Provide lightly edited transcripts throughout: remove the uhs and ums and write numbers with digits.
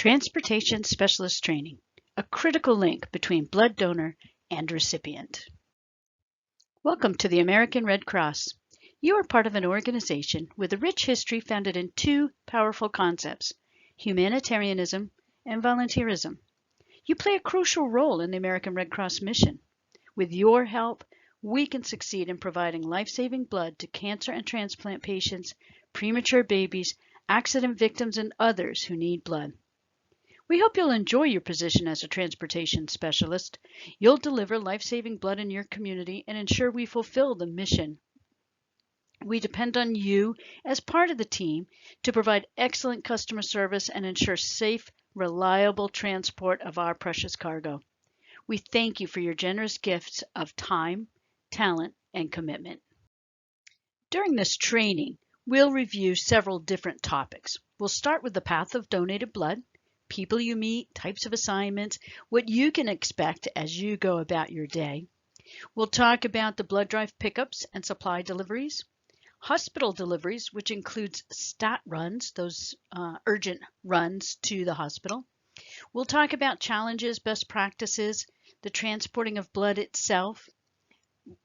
Transportation Specialist Training, a critical link between blood donor and recipient. Welcome to the American Red Cross. You are part of an organization with a rich history founded in two powerful concepts, humanitarianism and volunteerism. You play a crucial role in the American Red Cross mission. With your help, we can succeed in providing life-saving blood to cancer and transplant patients, premature babies, accident victims, and others who need blood. We hope you'll enjoy your position as a transportation specialist. You'll deliver life-saving blood in your community and ensure we fulfill the mission. We depend on you as part of the team to provide excellent customer service and ensure safe, reliable transport of our precious cargo. We thank you for your generous gifts of time, talent, and commitment. During this training, we'll review several different topics. We'll start with the path of donated blood, people you meet, types of assignments, what you can expect as you go about your day. We'll talk about the blood drive pickups and supply deliveries, hospital deliveries, which includes stat runs, those urgent runs to the hospital. We'll talk about challenges, best practices, the transporting of blood itself.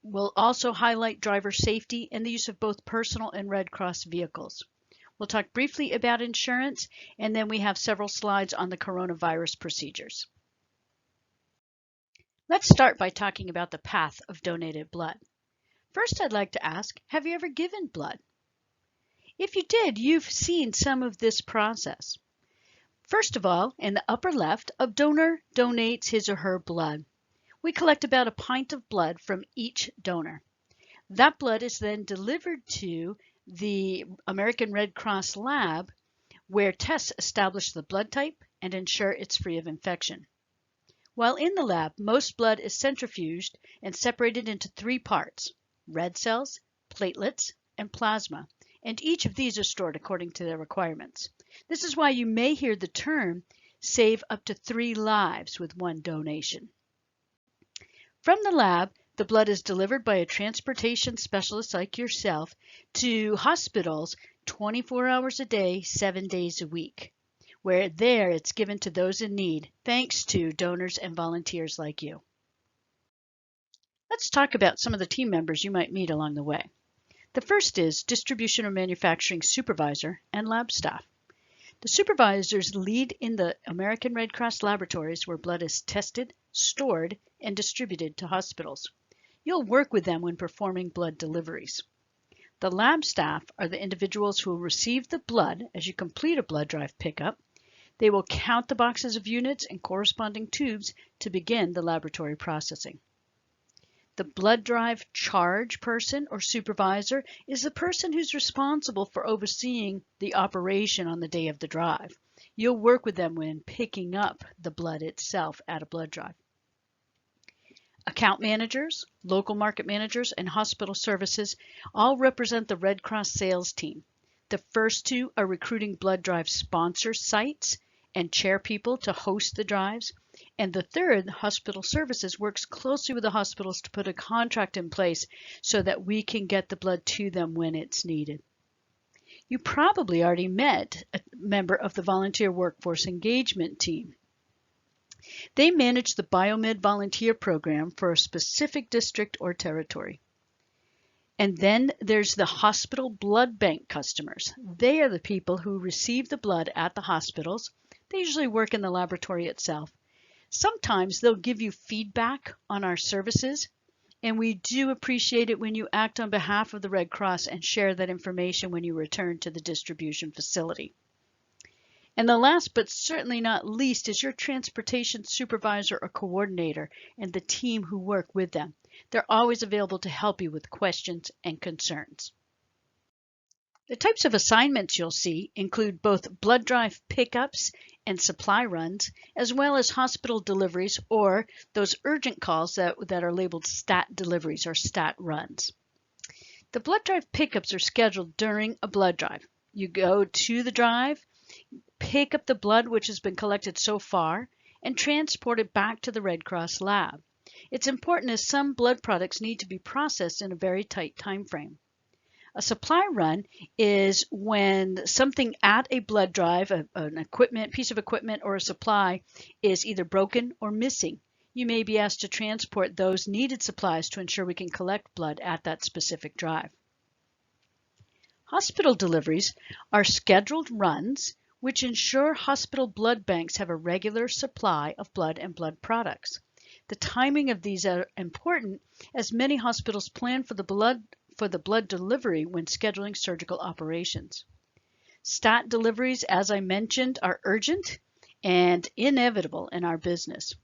We'll also highlight driver safety and the use of both personal and Red Cross vehicles. We'll talk briefly about insurance, and then we have several slides on the coronavirus procedures. Let's start by talking about the path of donated blood. First, I'd like to ask, have you ever given blood? If you did, you've seen some of this process. First of all, in the upper left, a donor donates his or her blood. We collect about a pint of blood from each donor. That blood is then delivered to the American Red Cross lab, where tests establish the blood type and ensure it's free of infection. While in the lab, most blood is centrifuged and separated into three parts: red cells, platelets, and plasma, and each of these are stored according to their requirements. This is why you may hear the term save up to 3 lives with one donation. From the lab, the blood is delivered by a transportation specialist like yourself to hospitals 24 hours a day, 7 days a week, where there it's given to those in need, thanks to donors and volunteers like you. Let's talk about some of the team members you might meet along the way. The first is distribution or manufacturing supervisor and lab staff. The supervisors lead in the American Red Cross laboratories where blood is tested, stored, and distributed to hospitals. You'll work with them when performing blood deliveries. The lab staff are the individuals who will receive the blood as you complete a blood drive pickup. They will count the boxes of units and corresponding tubes to begin the laboratory processing. The blood drive charge person or supervisor is the person who's responsible for overseeing the operation on the day of the drive. You'll work with them when picking up the blood itself at a blood drive. Account managers, local market managers, and hospital services all represent the Red Cross sales team. The first two are recruiting blood drive sponsor sites and chair people to host the drives. And the third, hospital services, works closely with the hospitals to put a contract in place so that we can get the blood to them when it's needed. You probably already met a member of the volunteer workforce engagement team. They manage the Biomed Volunteer program for a specific district or territory. And then there's the hospital blood bank customers. They are the people who receive the blood at the hospitals. They usually work in the laboratory itself. Sometimes they'll give you feedback on our services, and we do appreciate it when you act on behalf of the Red Cross and share that information when you return to the distribution facility. And the last but certainly not least is your transportation supervisor or coordinator and the team who work with them. They're always available to help you with questions and concerns. The types of assignments you'll see include both blood drive pickups and supply runs, as well as hospital deliveries or those urgent calls that are labeled stat deliveries or stat runs. The blood drive pickups are scheduled during a blood drive. You go to the drive, pick up the blood which has been collected so far, and transport it back to the Red Cross lab. It's important as some blood products need to be processed in a very tight time frame. A supply run is when something at a blood drive, piece of equipment or a supply is either broken or missing. You may be asked to transport those needed supplies to ensure we can collect blood at that specific drive. Hospital deliveries are scheduled runs which ensure hospital blood banks have a regular supply of blood and blood products. The timing of these are important as many hospitals plan for the blood delivery when scheduling surgical operations. Stat deliveries, as I mentioned, are urgent and inevitable in our business.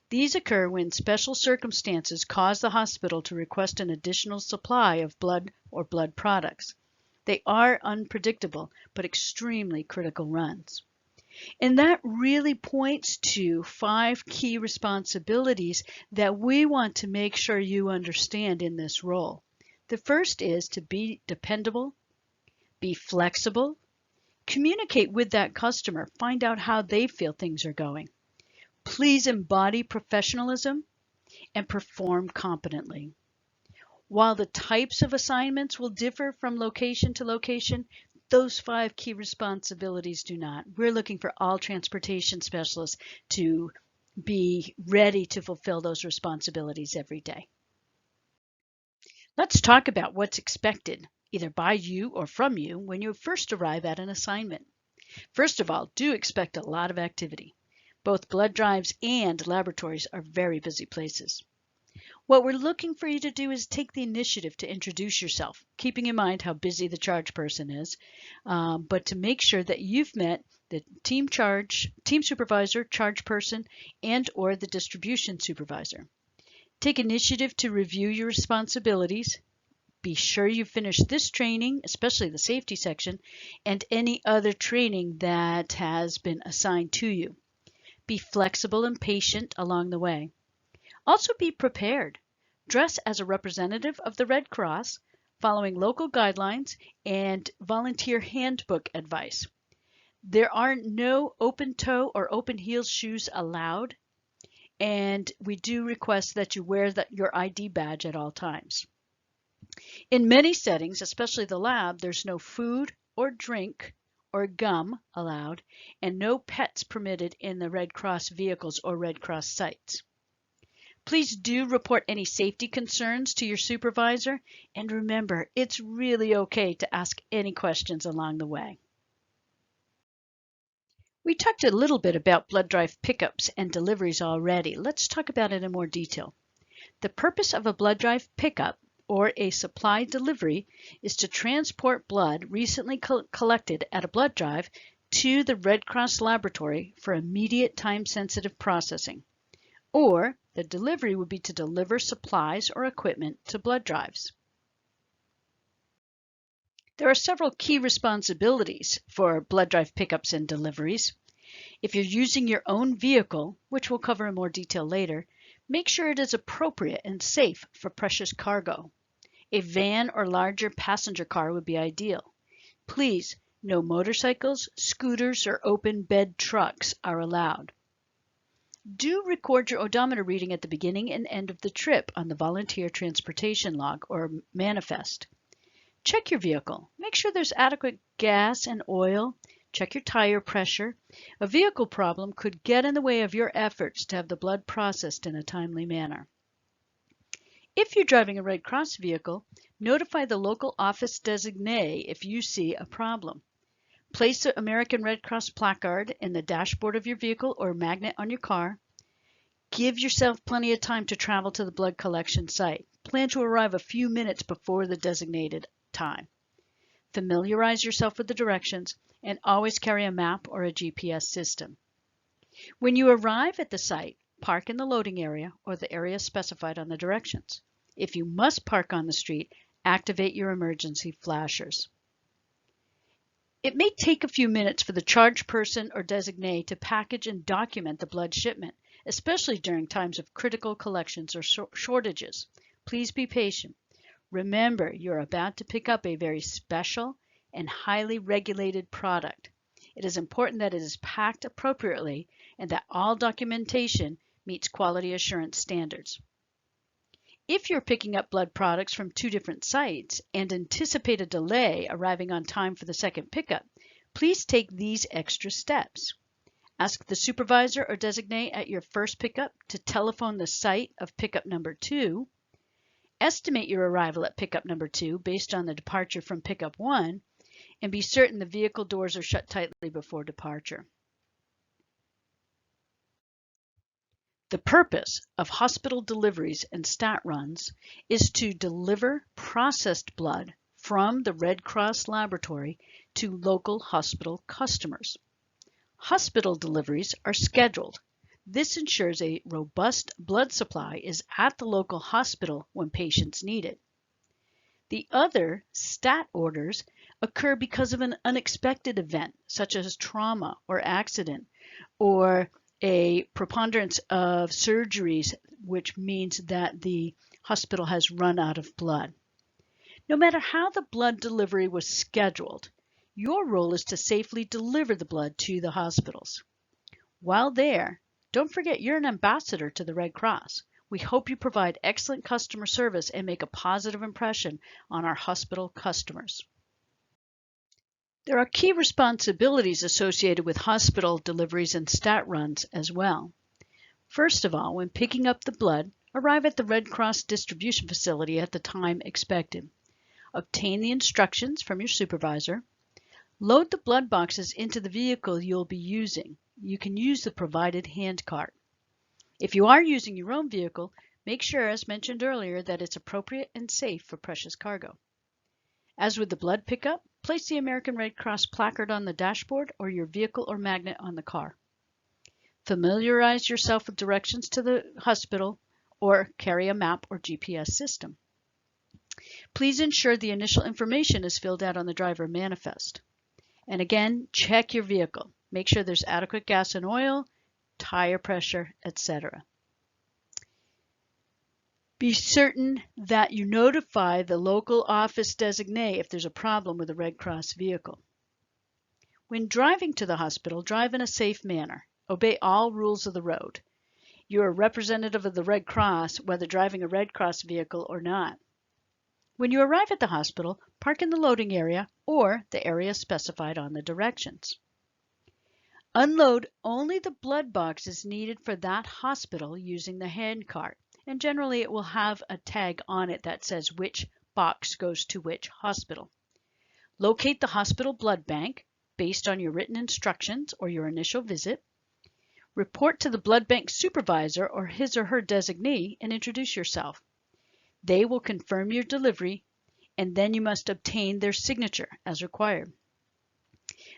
These occur when special circumstances cause the hospital to request an additional supply of blood or blood products. They are unpredictable but extremely critical runs. And that really points to 5 key responsibilities that we want to make sure you understand in this role. The first is to be dependable, be flexible, communicate with that customer, find out how they feel things are going. Please embody professionalism and perform competently. While the types of assignments will differ from location to location, those 5 key responsibilities do not. We're looking for all transportation specialists to be ready to fulfill those responsibilities every day. Let's talk about what's expected, either by you or from you, when you first arrive at an assignment. First of all, do expect a lot of activity. Both blood drives and laboratories are very busy places. What we're looking for you to do is take the initiative to introduce yourself, keeping in mind how busy the charge person is, but to make sure that you've met the team supervisor, charge person, and or the distribution supervisor. Take initiative to review your responsibilities. Be sure you finish this training, especially the safety section, and any other training that has been assigned to you. Be flexible and patient along the way. Also be prepared. Dress as a representative of the Red Cross, following local guidelines and volunteer handbook advice. There are no open-toe or open-heel shoes allowed, and we do request that you wear your ID badge at all times. In many settings, especially the lab, there's no food or drink or gum allowed, and no pets permitted in the Red Cross vehicles or Red Cross sites. Please do report any safety concerns to your supervisor, and remember, it's really okay to ask any questions along the way. We talked a little bit about blood drive pickups and deliveries already. Let's talk about it in more detail. The purpose of a blood drive pickup or a supply delivery is to transport blood recently collected at a blood drive to the Red Cross laboratory for immediate time-sensitive processing. Or the delivery would be to deliver supplies or equipment to blood drives. There are several key responsibilities for blood drive pickups and deliveries. If you're using your own vehicle, which we'll cover in more detail later, make sure it is appropriate and safe for precious cargo. A van or larger passenger car would be ideal. Please, no motorcycles, scooters, or open bed trucks are allowed. Do record your odometer reading at the beginning and end of the trip on the volunteer transportation log or manifest. Check your vehicle. Make sure there's adequate gas and oil. Check your tire pressure. A vehicle problem could get in the way of your efforts to have the blood processed in a timely manner. If you're driving a Red Cross vehicle, notify the local office designee if you see a problem. Place the American Red Cross placard in the dashboard of your vehicle or magnet on your car. Give yourself plenty of time to travel to the blood collection site. Plan to arrive a few minutes before the designated time. Familiarize yourself with the directions and always carry a map or a GPS system. When you arrive at the site, park in the loading area or the area specified on the directions. If you must park on the street, activate your emergency flashers. It may take a few minutes for the charge person or designee to package and document the blood shipment, especially during times of critical collections or shortages. Please be patient. Remember, you're about to pick up a very special and highly regulated product. It is important that it is packed appropriately and that all documentation meets quality assurance standards. If you're picking up blood products from two different sites and anticipate a delay arriving on time for the second pickup, please take these extra steps. Ask the supervisor or designate at your first pickup to telephone the site of pickup number 2. Estimate your arrival at pickup number 2 based on the departure from pickup 1, and be certain the vehicle doors are shut tightly before departure. The purpose of hospital deliveries and stat runs is to deliver processed blood from the Red Cross laboratory to local hospital customers. Hospital deliveries are scheduled. This ensures a robust blood supply is at the local hospital when patients need it. The other stat orders occur because of an unexpected event, such as trauma or accident, or a preponderance of surgeries, which means that the hospital has run out of blood. No matter how the blood delivery was scheduled, your role is to safely deliver the blood to the hospitals. While there, don't forget you're an ambassador to the Red Cross. We hope you provide excellent customer service and make a positive impression on our hospital customers. There are key responsibilities associated with hospital deliveries and stat runs as well. First of all, when picking up the blood, arrive at the Red Cross distribution facility at the time expected. Obtain the instructions from your supervisor. Load the blood boxes into the vehicle you'll be using. You can use the provided hand cart. If you are using your own vehicle, make sure, as mentioned earlier, that it's appropriate and safe for precious cargo. As with the blood pickup, place the American Red Cross placard on the dashboard or your vehicle or magnet on the car. Familiarize yourself with directions to the hospital or carry a map or GPS system. Please ensure the initial information is filled out on the driver manifest. And again, check your vehicle. Make sure there's adequate gas and oil, tire pressure, etc. Be certain that you notify the local office designee if there's a problem with a Red Cross vehicle. When driving to the hospital, drive in a safe manner. Obey all rules of the road. You are a representative of the Red Cross, whether driving a Red Cross vehicle or not. When you arrive at the hospital, park in the loading area or the area specified on the directions. Unload only the blood boxes needed for that hospital using the hand cart, and generally it will have a tag on it that says which box goes to which hospital. Locate the hospital blood bank based on your written instructions or your initial visit. Report to the blood bank supervisor or his or her designee and introduce yourself. They will confirm your delivery, and then you must obtain their signature as required.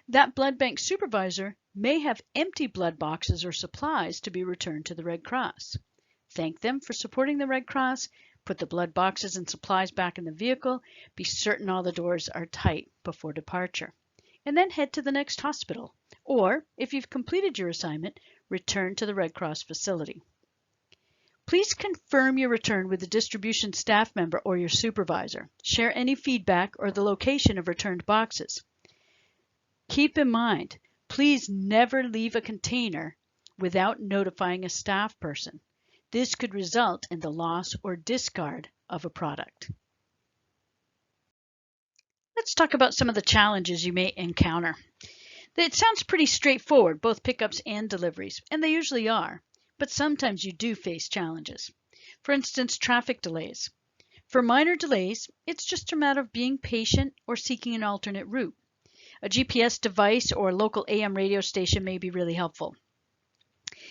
That blood bank supervisor may have empty blood boxes or supplies to be returned to the Red Cross. Thank them for supporting the Red Cross, put the blood boxes and supplies back in the vehicle, be certain all the doors are tight before departure, and then head to the next hospital. Or, if you've completed your assignment, return to the Red Cross facility. Please confirm your return with the distribution staff member or your supervisor. Share any feedback or the location of returned boxes. Keep in mind, please never leave a container without notifying a staff person. This could result in the loss or discard of a product. Let's talk about some of the challenges you may encounter. It sounds pretty straightforward, both pickups and deliveries, and they usually are, but sometimes you do face challenges. For instance, traffic delays. For minor delays, it's just a matter of being patient or seeking an alternate route. A GPS device or a local AM radio station may be really helpful.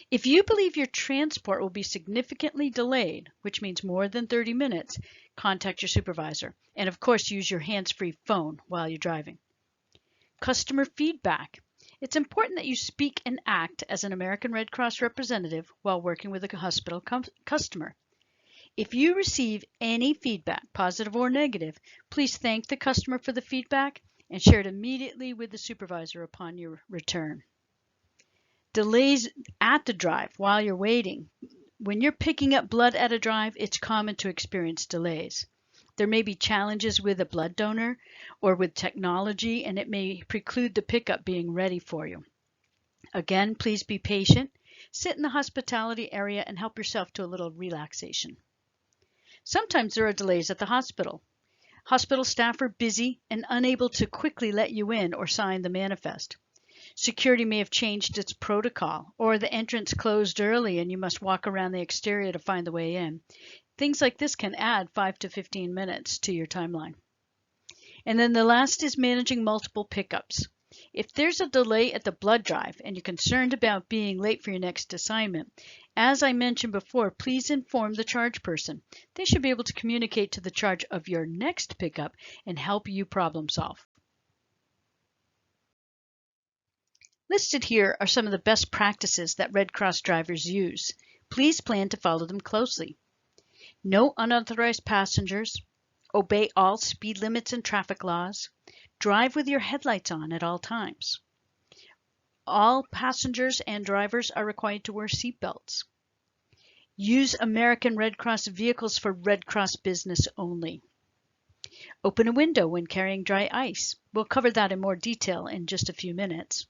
If you believe your transport will be significantly delayed, which means more than 30 minutes, contact your supervisor. And of course, use your hands-free phone while you're driving. Customer feedback. It's important that you speak and act as an American Red Cross representative while working with a hospital customer. If you receive any feedback, positive or negative, please thank the customer for the feedback and share it immediately with the supervisor upon your return. Delays at the drive while you're waiting. When you're picking up blood at a drive, it's common to experience delays. There may be challenges with a blood donor or with technology, and it may preclude the pickup being ready for you. Again, please be patient. Sit in the hospitality area and help yourself to a little relaxation. Sometimes there are delays at the hospital. Hospital staff are busy and unable to quickly let you in or sign the manifest. Security may have changed its protocol, or the entrance closed early and you must walk around the exterior to find the way in. Things like this can add 5 to 15 minutes to your timeline. And then the last is managing multiple pickups. If there's a delay at the blood drive and you're concerned about being late for your next assignment, as I mentioned before, please inform the charge person. They should be able to communicate to the charge of your next pickup and help you problem solve. Listed here are some of the best practices that Red Cross drivers use. Please plan to follow them closely. No unauthorized passengers. Obey all speed limits and traffic laws. Drive with your headlights on at all times. All passengers and drivers are required to wear seat belts. Use American Red Cross vehicles for Red Cross business only. Open a window when carrying dry ice. We'll cover that in more detail in just a few minutes.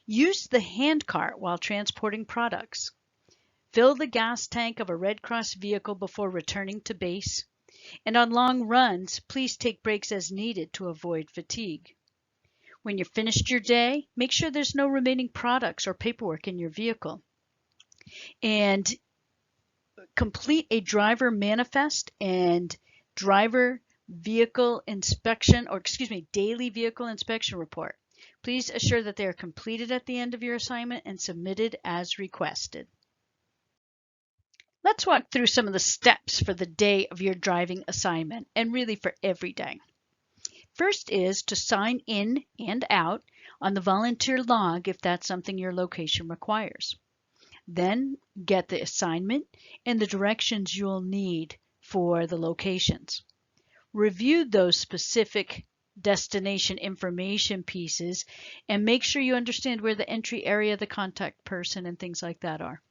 Use the hand cart while transporting products. Fill the gas tank of a Red Cross vehicle before returning to base. And on long runs, please take breaks as needed to avoid fatigue. When you've finished your day, make sure there's no remaining products or paperwork in your vehicle. And complete a driver manifest and daily vehicle inspection report. Please assure that they are completed at the end of your assignment and submitted as requested. Let's walk through some of the steps for the day of your driving assignment, and really for every day. First is to sign in and out on the volunteer log if that's something your location requires. Then get the assignment and the directions you'll need for the locations. Review those specific destination information pieces and make sure you understand where the entry area, the contact person, and things like that are.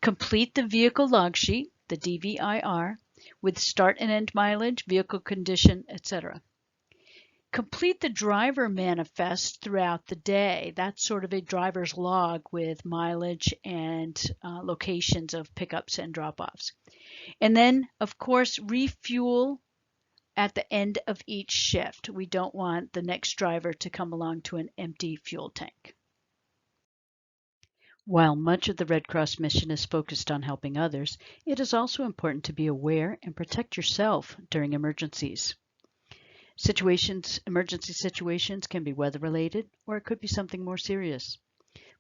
Complete the vehicle log sheet, the DVIR, with start and end mileage, vehicle condition, etc. Complete the driver manifest throughout the day. That's sort of a driver's log with mileage and locations of pickups and drop-offs. And then, of course, refuel at the end of each shift. We don't want the next driver to come along to an empty fuel tank. While much of the Red Cross mission is focused on helping others, it is also important to be aware and protect yourself during emergencies. Emergency situations can be weather-related, or it could be something more serious.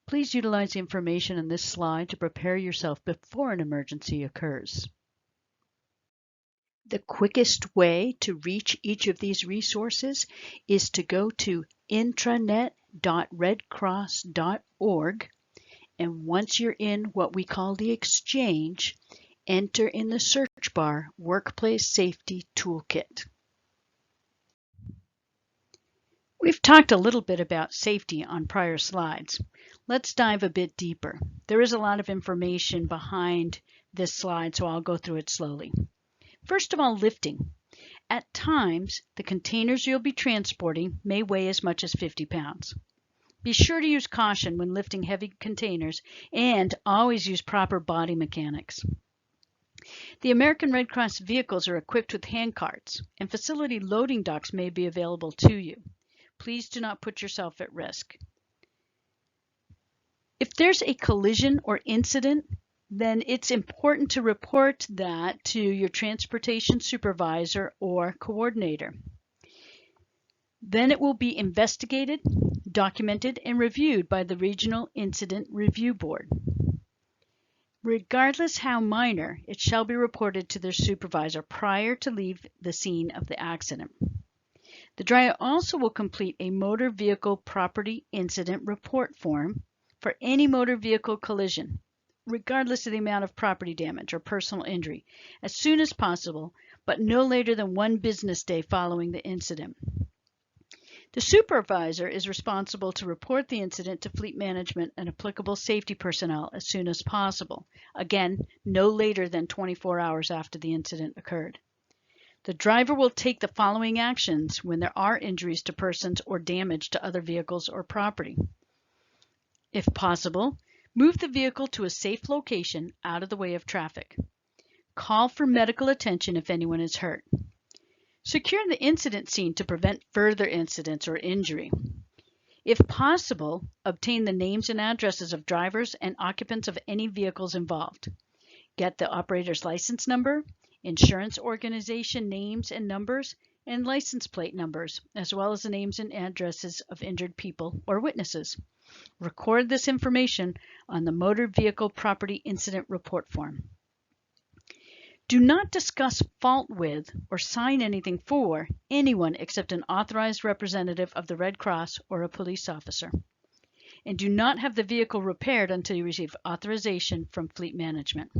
Please utilize the information in this slide to prepare yourself before an emergency occurs. The quickest way to reach each of these resources is to go to intranet.redcross.org, and once you're in what we call the exchange, enter in the search bar Workplace Safety Toolkit. We've talked a little bit about safety on prior slides. Let's dive a bit deeper. There is a lot of information behind this slide, so I'll go through it slowly. First of all, lifting. At times, the containers you'll be transporting may weigh as much as 50 pounds. Be sure to use caution when lifting heavy containers and always use proper body mechanics. The American Red Cross vehicles are equipped with hand carts, and facility loading docks may be available to you. Please do not put yourself at risk. If there's a collision or incident, then it's important to report that to your transportation supervisor or coordinator. Then it will be investigated, documented, and reviewed by the Regional Incident Review Board. Regardless how minor, it shall be reported to their supervisor prior to leave the scene of the accident. The driver also will complete a motor vehicle property incident report form for any motor vehicle collision, regardless of the amount of property damage or personal injury, as soon as possible, but no later than 1 business day following the incident. The supervisor is responsible to report the incident to fleet management and applicable safety personnel as soon as possible. Again, no later than 24 hours after the incident occurred. The driver will take the following actions when there are injuries to persons or damage to other vehicles or property. If possible, move the vehicle to a safe location out of the way of traffic. Call for medical attention if anyone is hurt. Secure the incident scene to prevent further incidents or injury. If possible, obtain the names and addresses of drivers and occupants of any vehicles involved. Get the operator's license number, insurance organization names and numbers, and license plate numbers, as well as the names and addresses of injured people or witnesses. Record this information on the Motor Vehicle Property Incident Report form. Do not discuss fault with or sign anything for anyone except an authorized representative of the Red Cross or a police officer. And do not have the vehicle repaired until you receive authorization from Fleet Management.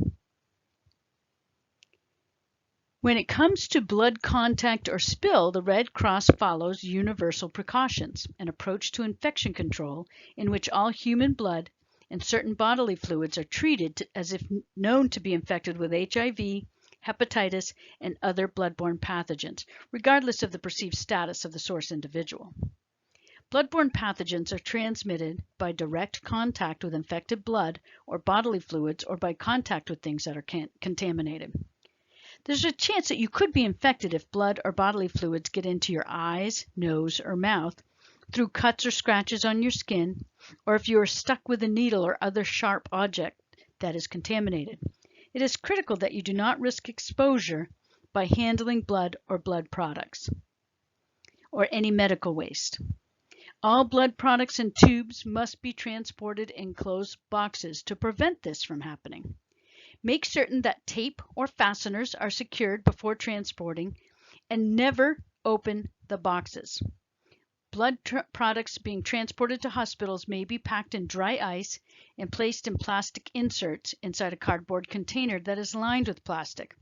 When it comes to blood contact or spill, the Red Cross follows universal precautions, an approach to infection control in which all human blood and certain bodily fluids are treated as if known to be infected with HIV, hepatitis, and other bloodborne pathogens, regardless of the perceived status of the source individual. Bloodborne pathogens are transmitted by direct contact with infected blood or bodily fluids or by contact with things that are contaminated. There's a chance that you could be infected if blood or bodily fluids get into your eyes, nose, or mouth through cuts or scratches on your skin, or if you are stuck with a needle or other sharp object that is contaminated. It is critical that you do not risk exposure by handling blood or blood products or any medical waste. All blood products and tubes must be transported in closed boxes to prevent this from happening. Make certain that tape or fasteners are secured before transporting and never open the boxes. Blood products being transported to hospitals may be packed in dry ice and placed in plastic inserts inside a cardboard container that is lined with plastic.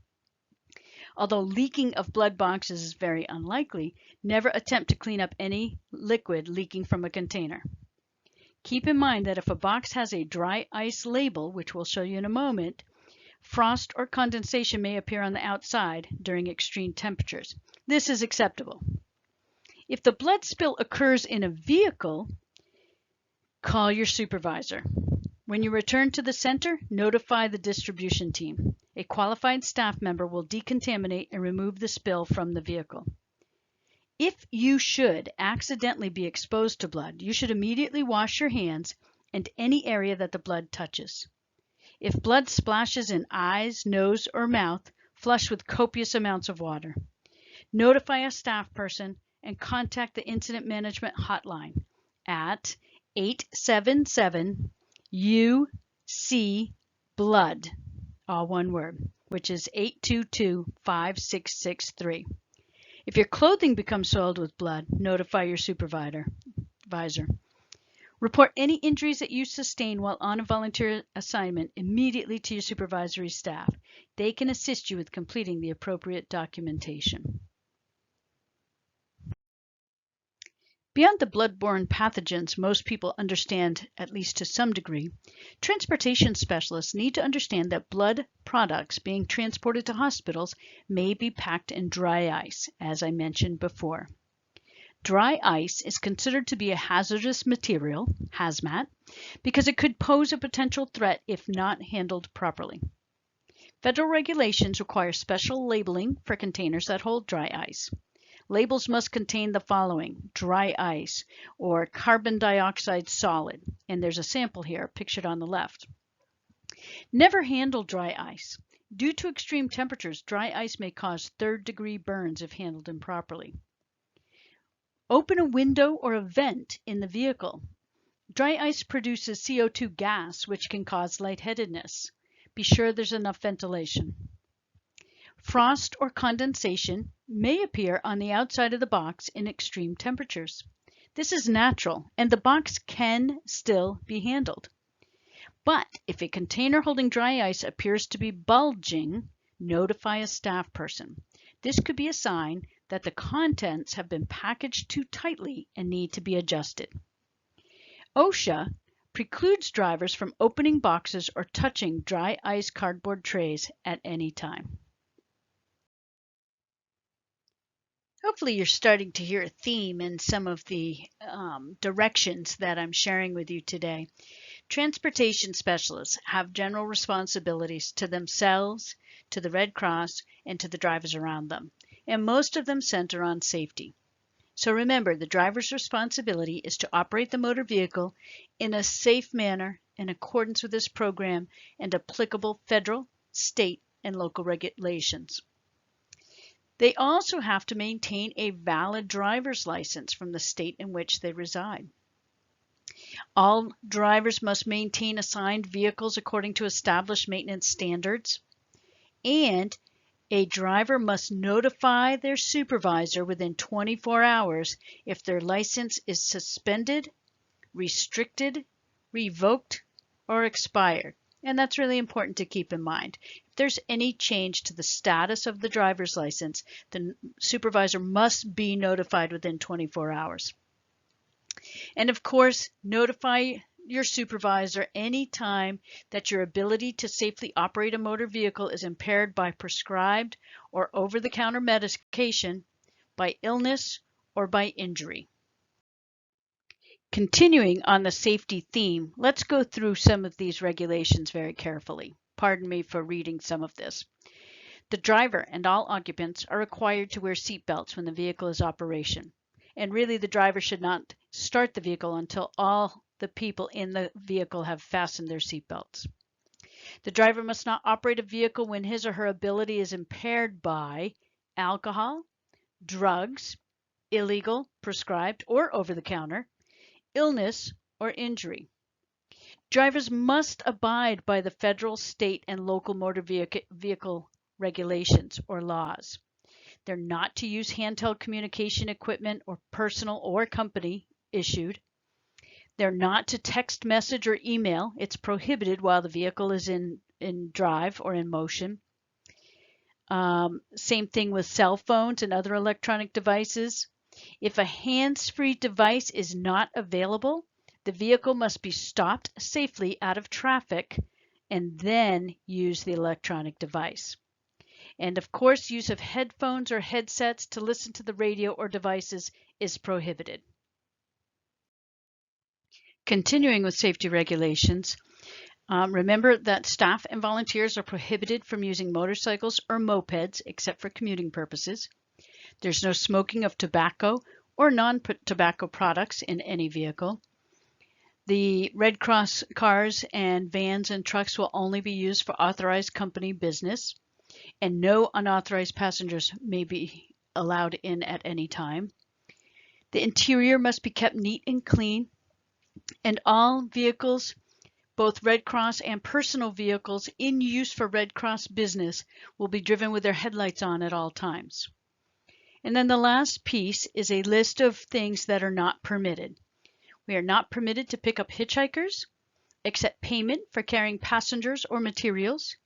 Although leaking of blood boxes is very unlikely, never attempt to clean up any liquid leaking from a container. Keep in mind that if a box has a dry ice label, which we'll show you in a moment, frost or condensation may appear on the outside during extreme temperatures. This is acceptable. If the blood spill occurs in a vehicle, call your supervisor. When you return to the center, notify the distribution team. A qualified staff member will decontaminate and remove the spill from the vehicle. If you should accidentally be exposed to blood, you should immediately wash your hands and any area that the blood touches. If blood splashes in eyes, nose, or mouth, flush with copious amounts of water. Notify a staff person and contact the Incident Management Hotline at 877-UC-BLOOD, all one word, which is 822-5663. If your clothing becomes soiled with blood, notify your supervisor. Report any injuries that you sustain while on a volunteer assignment immediately to your supervisory staff. They can assist you with completing the appropriate documentation. Beyond the bloodborne pathogens most people understand, at least to some degree, transportation specialists need to understand that blood products being transported to hospitals may be packed in dry ice, as I mentioned before. Dry ice is considered to be a hazardous material, hazmat, because it could pose a potential threat if not handled properly. Federal regulations require special labeling for containers that hold dry ice. Labels must contain the following: dry ice or carbon dioxide solid, and there's a sample here pictured on the left. Never handle dry ice. Due to extreme temperatures, dry ice may cause third-degree burns if handled improperly. Open a window or a vent in the vehicle. Dry ice produces CO2 gas, which can cause lightheadedness. Be sure there's enough ventilation. Frost or condensation may appear on the outside of the box in extreme temperatures. This is natural, and the box can still be handled. But if a container holding dry ice appears to be bulging, notify a staff person. This could be a sign that the contents have been packaged too tightly and need to be adjusted. OSHA precludes drivers from opening boxes or touching dry ice cardboard trays at any time. Hopefully you're starting to hear a theme in some of the directions that I'm sharing with you today. Transportation specialists have general responsibilities to themselves, to the Red Cross, and to the drivers around them, and most of them center on safety. So remember, the driver's responsibility is to operate the motor vehicle in a safe manner in accordance with this program and applicable federal, state, and local regulations. They also have to maintain a valid driver's license from the state in which they reside. All drivers must maintain assigned vehicles according to established maintenance standards, and a driver must notify their supervisor within 24 hours if their license is suspended, restricted, revoked, or expired. And that's really important to keep in mind. If there's any change to the status of the driver's license, the supervisor must be notified within 24 hours. And of course, notify your supervisor anytime that your ability to safely operate a motor vehicle is impaired by prescribed or over-the-counter medication, by illness, or by injury. Continuing on the safety theme, let's go through some of these regulations very carefully. Pardon me for reading some of this. The driver and all occupants are required to wear seat belts when the vehicle is in operation. And really, the driver should not start the vehicle until all the people in the vehicle have fastened their seat belts. The driver must not operate a vehicle when his or her ability is impaired by alcohol, drugs, illegal, prescribed, or over-the-counter, illness, or injury. Drivers must abide by the federal, state, and local motor vehicle regulations or laws. They're not to use handheld communication equipment or personal or company issued. They're not to text message or email. It's prohibited while the vehicle is in drive or in motion. Same thing with cell phones and other electronic devices. If a hands-free device is not available, the vehicle must be stopped safely out of traffic and then use the electronic device. And of course, use of headphones or headsets to listen to the radio or devices is prohibited. Continuing with safety regulations, remember that staff and volunteers are prohibited from using motorcycles or mopeds except for commuting purposes. There's no smoking of tobacco or non-tobacco products in any vehicle. The Red Cross cars and vans and trucks will only be used for authorized company business, and no unauthorized passengers may be allowed in at any time. The interior must be kept neat and clean, and all vehicles, both Red Cross and personal vehicles in use for Red Cross business, will be driven with their headlights on at all times. And then the last piece is a list of things that are not permitted. We are not permitted to pick up hitchhikers, accept payment for carrying passengers or materials,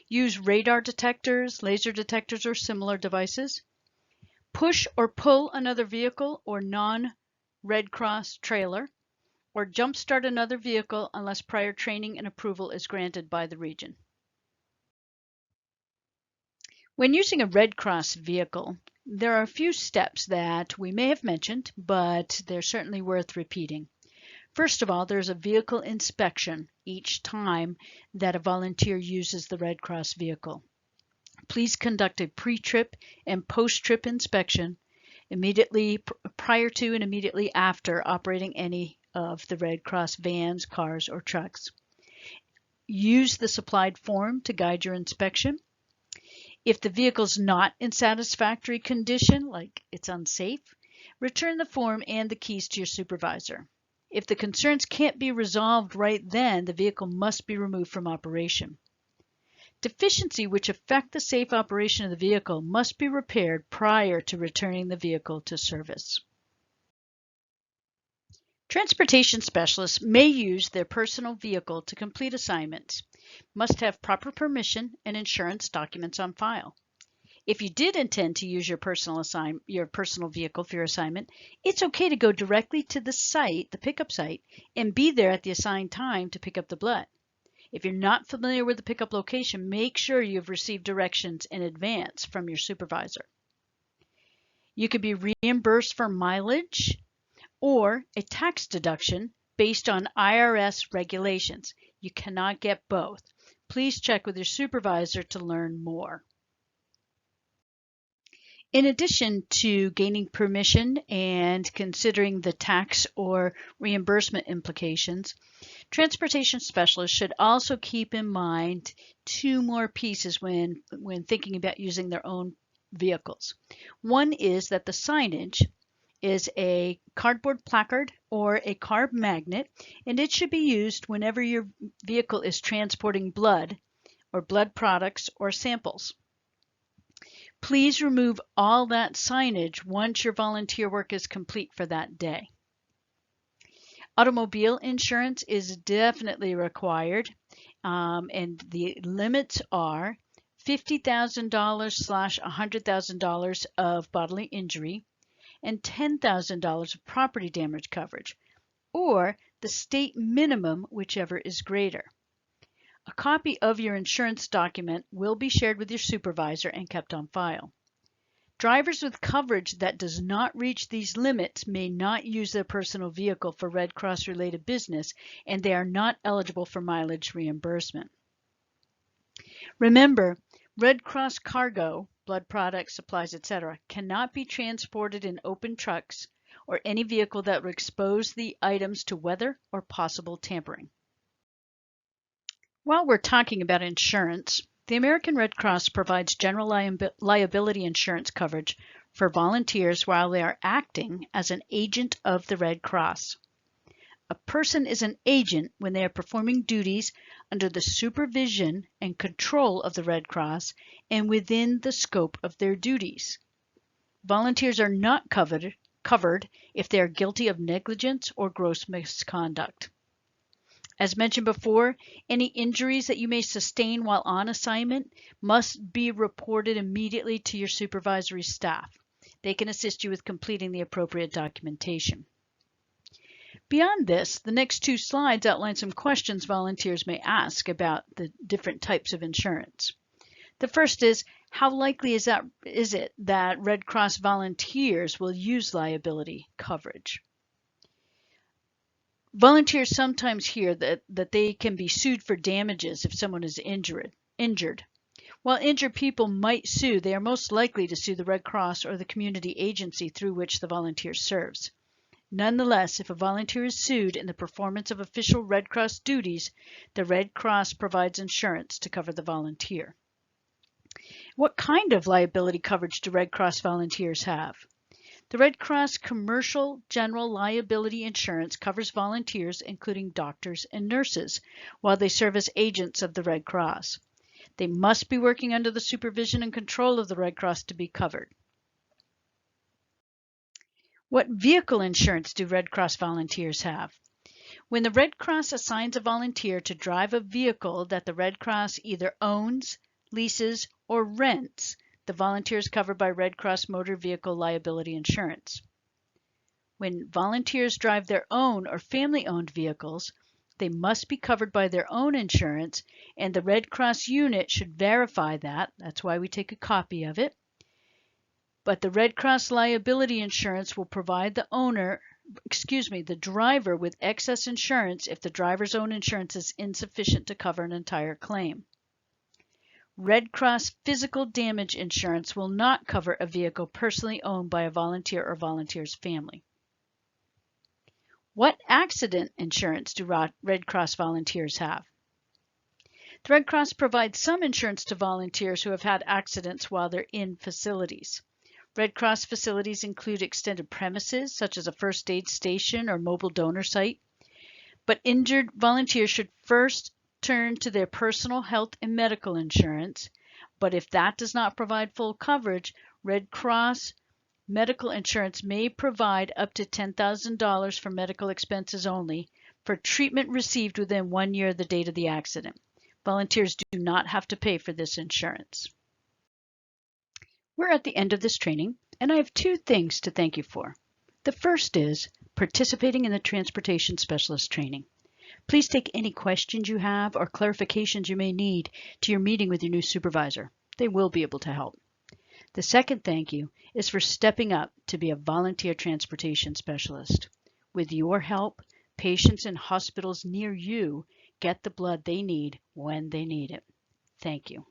use radar detectors, laser detectors, or similar devices, push or pull another vehicle or non-Red Cross trailer, or jumpstart another vehicle unless prior training and approval is granted by the region. When using a Red Cross vehicle, there are a few steps that we may have mentioned, but they're certainly worth repeating. First of all, there's a vehicle inspection each time that a volunteer uses the Red Cross vehicle. Please conduct a pre-trip and post-trip inspection immediately prior to and immediately after operating any of the Red Cross vans, cars, or trucks. Use the supplied form to guide your inspection. If the vehicle's not in satisfactory condition, like it's unsafe, return the form and the keys to your supervisor. If the concerns can't be resolved right then, the vehicle must be removed from operation. Deficiencies which affect the safe operation of the vehicle must be repaired prior to returning the vehicle to service. Transportation specialists may use their personal vehicle to complete assignments, must have proper permission and insurance documents on file. If you did intend to use your personal vehicle for your assignment, it's okay to go directly to the site, the pickup site, and be there at the assigned time to pick up the blood. If you're not familiar with the pickup location, make sure you've received directions in advance from your supervisor. You could be reimbursed for mileage or a tax deduction based on IRS regulations. You cannot get both. Please check with your supervisor to learn more. In addition to gaining permission and considering the tax or reimbursement implications, transportation specialists should also keep in mind two more pieces when thinking about using their own vehicles. One is that the signage is a cardboard placard or a carb magnet, and it should be used whenever your vehicle is transporting blood or blood products or samples. Please remove all that signage once your volunteer work is complete for that day. Automobile insurance is definitely required, and the limits are $50,000 / $100,000 of bodily injury and $10,000 of property damage coverage, or the state minimum, whichever is greater. A copy of your insurance document will be shared with your supervisor and kept on file. Drivers with coverage that does not reach these limits may not use their personal vehicle for Red Cross related business, and they are not eligible for mileage reimbursement. Remember, Red Cross cargo, blood products, supplies, etc., cannot be transported in open trucks or any vehicle that would expose the items to weather or possible tampering. While we're talking about insurance, the American Red Cross provides general liability insurance coverage for volunteers while they are acting as an agent of the Red Cross. A person is an agent when they are performing duties under the supervision and control of the Red Cross and within the scope of their duties. Volunteers are not covered if they are guilty of negligence or gross misconduct. As mentioned before, any injuries that you may sustain while on assignment must be reported immediately to your supervisory staff. They can assist you with completing the appropriate documentation. Beyond this, the next two slides outline some questions volunteers may ask about the different types of insurance. The first is, how likely is it that Red Cross volunteers will use liability coverage? Volunteers sometimes hear that they can be sued for damages if someone is injured. While injured people might sue, they are most likely to sue the Red Cross or the community agency through which the volunteer serves. Nonetheless, if a volunteer is sued in the performance of official Red Cross duties, the Red Cross provides insurance to cover the volunteer. What kind of liability coverage do Red Cross volunteers have? The Red Cross Commercial General Liability Insurance covers volunteers, including doctors and nurses, while they serve as agents of the Red Cross. They must be working under the supervision and control of the Red Cross to be covered. What vehicle insurance do Red Cross volunteers have? When the Red Cross assigns a volunteer to drive a vehicle that the Red Cross either owns, leases, or rents, the volunteer is covered by Red Cross Motor Vehicle Liability Insurance. When volunteers drive their own or family-owned vehicles, they must be covered by their own insurance, and the Red Cross unit should verify that. That's why we take a copy of it. But the Red Cross liability insurance will provide the driver with excess insurance if the driver's own insurance is insufficient to cover an entire claim. Red Cross physical damage insurance will not cover a vehicle personally owned by a volunteer or volunteer's family. What accident insurance do Red Cross volunteers have? The Red Cross provides some insurance to volunteers who have had accidents while they're in facilities. Red Cross facilities include extended premises, such as a first aid station or mobile donor site. But injured volunteers should first turn to their personal health and medical insurance. But if that does not provide full coverage, Red Cross medical insurance may provide up to $10,000 for medical expenses only for treatment received within 1 year of the date of the accident. Volunteers do not have to pay for this insurance. We're at the end of this training, and I have two things to thank you for. The first is participating in the Transportation Specialist training. Please take any questions you have or clarifications you may need to your meeting with your new supervisor. They will be able to help. The second thank you is for stepping up to be a volunteer transportation specialist. With your help, patients in hospitals near you get the blood they need when they need it. Thank you.